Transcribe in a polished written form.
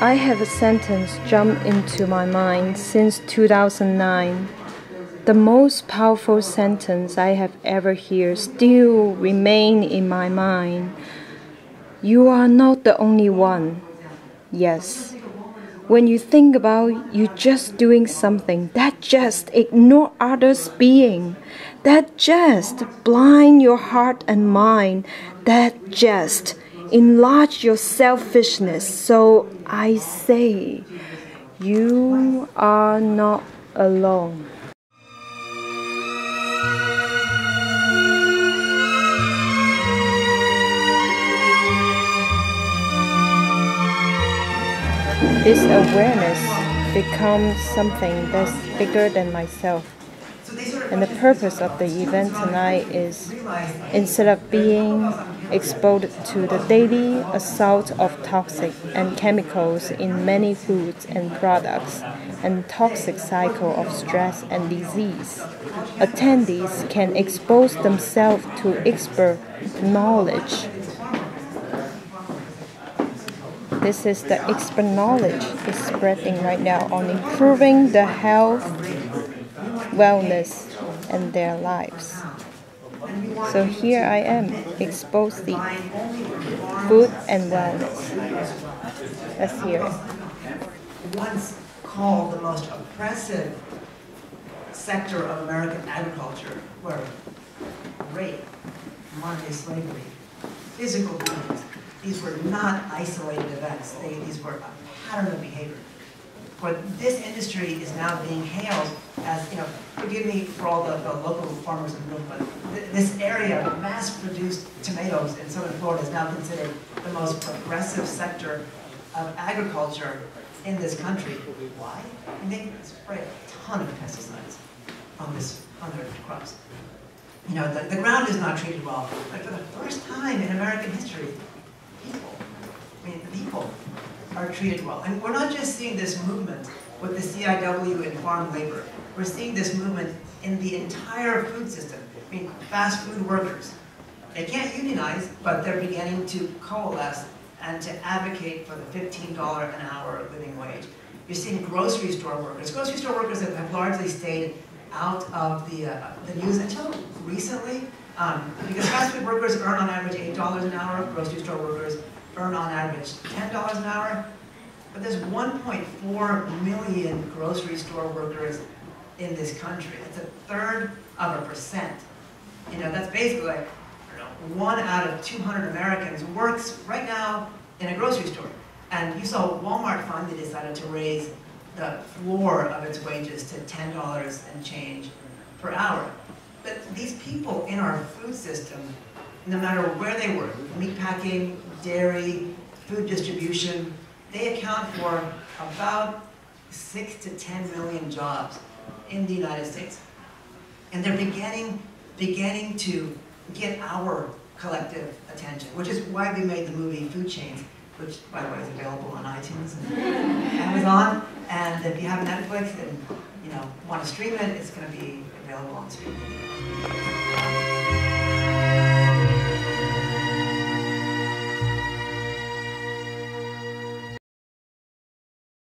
I have a sentence jump into my mind since 2009. The most powerful sentence I have ever heard still remain in my mind. You are not the only one. Yes. When you think about you just doing something, that just ignore others' being, that just blind your heart and mind, that just enlarge your selfishness. So I say, you are not alone. This awareness becomes something that's bigger than myself. And the purpose of the event tonight is, instead of being exposed to the daily assault of toxic and chemicals in many foods and products and toxic cycle of stress and disease, attendees can expose themselves to expert knowledge. This is the expert knowledge is spreading right now on improving the health, wellness, and their lives. So here I am, exposed the food and wellness. Let's hear it. Once called the most oppressive sector of American agriculture were rape, modern-day slavery, physical violence. These were not isolated events. These were a pattern of behavior. But this industry is now being hailed as, forgive me for all the local farmers in the room, but this area of mass-produced tomatoes in southern Florida is now considered the most progressive sector of agriculture in this country. Why? They spray a ton of pesticides on their crops. The ground is not treated well. But for the first time in American history, people are treated well. And we're not just seeing this movement with the CIW and farm labor. We're seeing this movement in the entire food system. Fast food workers. They can't unionize, but they're beginning to coalesce and to advocate for the $15 an hour living wage. You're seeing grocery store workers. Grocery store workers have largely stayed out of the news until recently, because fast food workers earn on average $8 an hour, grocery store workers earn on average $10 an hour, but there's 1.4 million grocery store workers in this country. That's 1/3%. That's basically like, 1 out of 200 Americans works right now in a grocery store. And you saw Walmart finally decided to raise the floor of its wages to $10 and change per hour. But these people in our food system, no matter where they work, meatpacking, dairy, food distribution, they account for about 6 to 10 million jobs in the United States. And they're beginning to get our collective attention, which is why we made the movie Food Chains, which, by the way, is available on iTunes and Amazon. And if you have Netflix and want to stream it, it's going to be available on streaming.